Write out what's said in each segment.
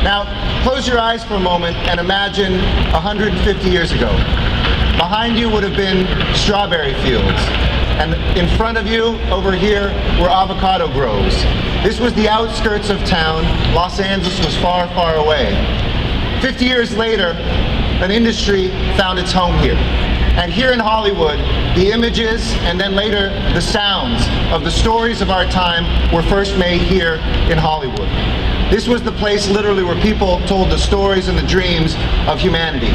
Now, close your eyes for a moment and imagine 150 years ago. Behind you would have been strawberry fields, and in front of you, over here, were avocado groves. This was the outskirts of town. Los Angeles was far, far away. 50 years later, an industry found its home here. And here in Hollywood, the images and then later the sounds of the stories of our time were first made here in Hollywood. This was the place literally where people told the stories and the dreams of humanity.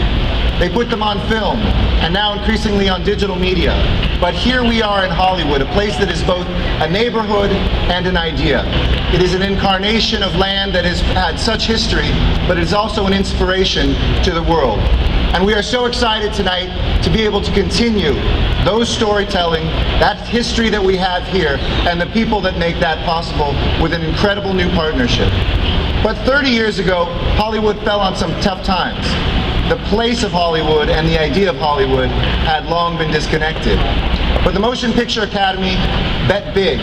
They put them on film and now increasingly on digital media. But here we are in Hollywood, a place that is both a neighborhood and an idea. It is an incarnation of land that has had such history, but it is also an inspiration to the world. And we are so excited tonight to be able to continue those storytelling, that history that we have here, and the people that make that possible with an incredible new partnership. But 30 years ago, Hollywood fell on some tough times. The place of Hollywood and the idea of Hollywood had long been disconnected. But the Motion Picture Academy bet big,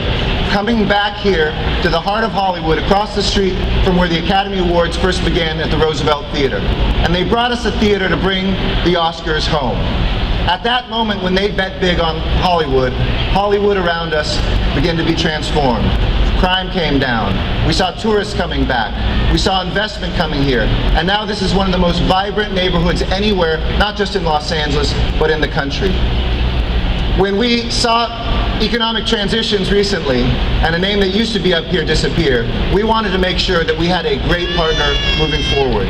coming back here to the heart of Hollywood, across the street from where the Academy Awards first began at the Roosevelt Theater. And they brought us a theater to bring the Oscars home. At that moment, when they bet big on Hollywood, Hollywood around us began to be transformed. Crime came down. We saw tourists coming back. We saw investment coming here. And now this is one of the most vibrant neighborhoods anywhere, not just in Los Angeles, but in the country. When we saw economic transitions recently, and a name that used to be up here disappear, we wanted to make sure that we had a great partner moving forward.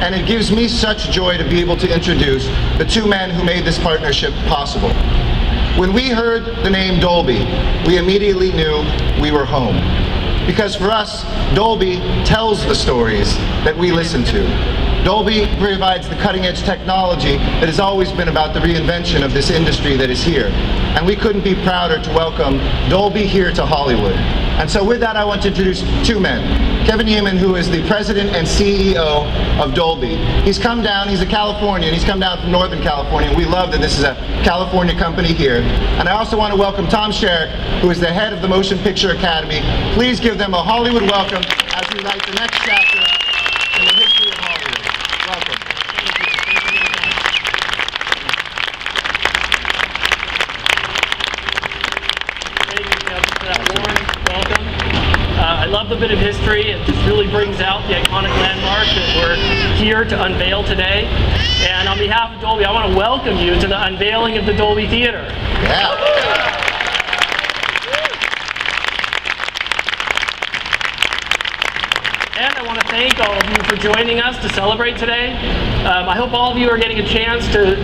And it gives me such joy to be able to introduce the two men who made this partnership possible. When we heard the name Dolby, we immediately knew we were home. Because for us, Dolby tells the stories that we listen to. Dolby provides the cutting-edge technology that has always been about the reinvention of this industry that is here. And we couldn't be prouder to welcome Dolby here to Hollywood. And so with that, I want to introduce two men. Kevin Yeaman, who is the president and CEO of Dolby. He's come down, he's a Californian, he's come down from Northern California. We love that this is a California company here. And I also want to welcome Tom Sherrick, who is the head of the Motion Picture Academy. Please give them a Hollywood welcome as we write the next chapter in the history of Hollywood. Welcome. Thank you, Kevin, for that warm welcome. I love the bit of history. It just really brings out the iconic landmark that we're here to unveil today. And on behalf of Dolby, I want to welcome you to the unveiling of the Dolby Theatre. Yeah. And I want to thank all of you for joining us to celebrate today. I hope all of you are getting a chance to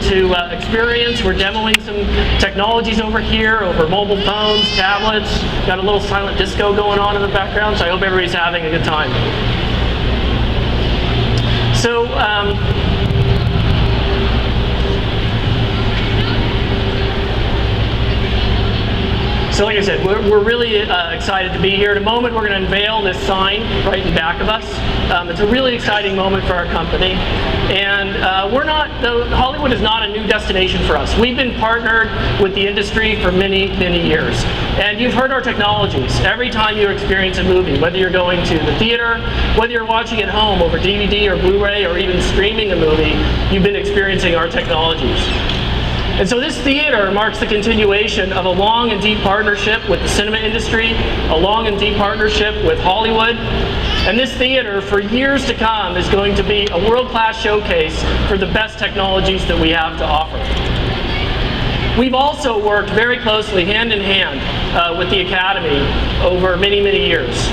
experience. We're demoing some technologies over here, over mobile phones, tablets. Got a little silent disco going on in the background, so I hope everybody's having a good time. So like I said, we're really excited to be here. In a moment, we're going to unveil this sign right in back of us. It's a really exciting moment for our company. And Hollywood is not a new destination for us. We've been partnered with the industry for many, many years. And you've heard our technologies. Every time you experience a movie, whether you're going to the theater, whether you're watching at home over DVD or Blu-ray, or even streaming a movie, you've been experiencing our technologies. And so this theater marks the continuation of a long and deep partnership with the cinema industry, a long and deep partnership with Hollywood. And this theater, for years to come, is going to be a world-class showcase for the best technologies that we have to offer. We've also worked very closely, hand in hand, with the Academy over many, many years.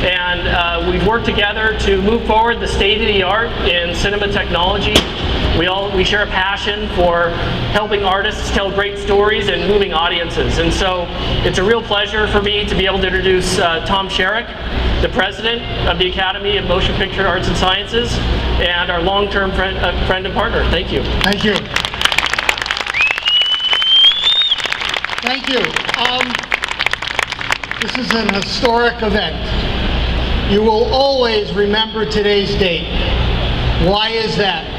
And we've worked together to move forward the state-of-the-art in cinema technology. We share a passion for helping artists tell great stories and moving audiences. And so it's a real pleasure for me to be able to introduce Tom Sherrick, the president of the Academy of Motion Picture Arts and Sciences, and our long-term friend and partner. Thank you. Thank you. Thank you. This is an historic event. You will always remember today's date. Why is that?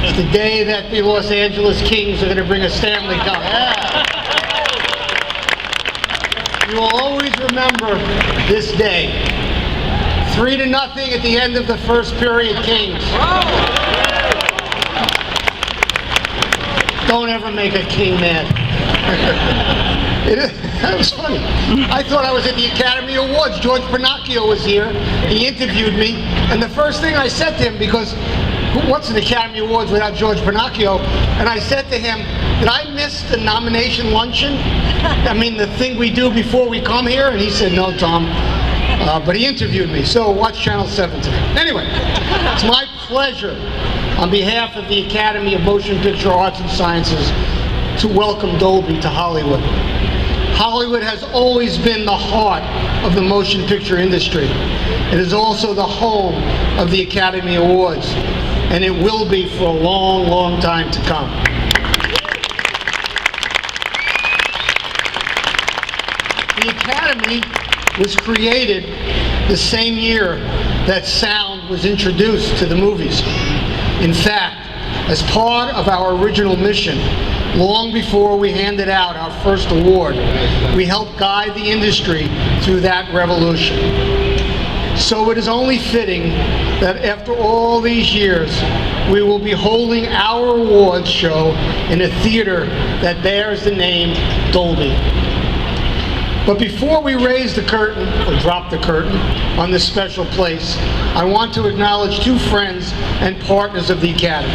It's the day that the Los Angeles Kings are going to bring a Stanley Cup. Yeah. You will always remember this day. 3-0 at the end of the first period, Kings. Don't ever make a King mad. That was funny. I thought I was at the Academy Awards. George Pinocchio was here. He interviewed me, and the first thing I said to him, because what's an Academy Awards without George Pinocchio? And I said to him, did I miss the nomination luncheon? I mean, the thing we do before we come here? And he said, no, Tom. But he interviewed me, so watch Channel 7 today. Anyway, it's my pleasure, on behalf of the Academy of Motion Picture Arts and Sciences, to welcome Dolby to Hollywood. Hollywood has always been the heart of the motion picture industry. It is also the home of the Academy Awards, and it will be for a long, long time to come. The Academy was created the same year that sound was introduced to the movies. In fact, as part of our original mission, long before we handed out our first award, we helped guide the industry through that revolution. So it is only fitting that after all these years, we will be holding our awards show in a theater that bears the name Dolby. But before we raise the curtain, or drop the curtain, on this special place, I want to acknowledge two friends and partners of the Academy.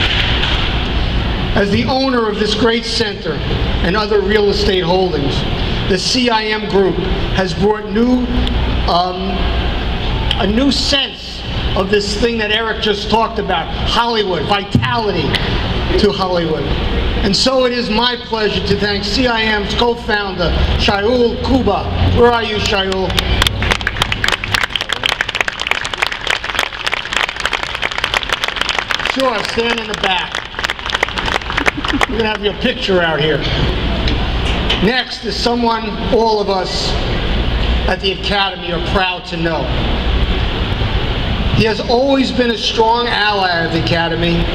As the owner of this great center and other real estate holdings, the CIM Group has brought a new sense of this thing that Eric just talked about, Hollywood, vitality to Hollywood. And so it is my pleasure to thank CIM's co-founder, Shaul Kuba. Where are you, Shaul? Sure, stand in the back. We're going to have your picture out here. Next is someone all of us at the Academy are proud to know. He has always been a strong ally of the Academy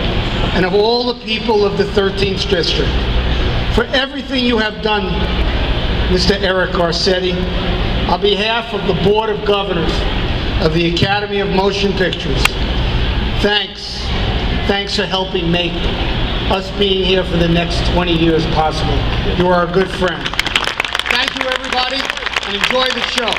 and of all the people of the 13th District. For everything you have done, Mr. Eric Garcetti, on behalf of the Board of Governors of the Academy of Motion Pictures, thanks. Thanks for helping make us being here for the next 20 years possible. You are a good friend. Thank you, everybody, and enjoy the show.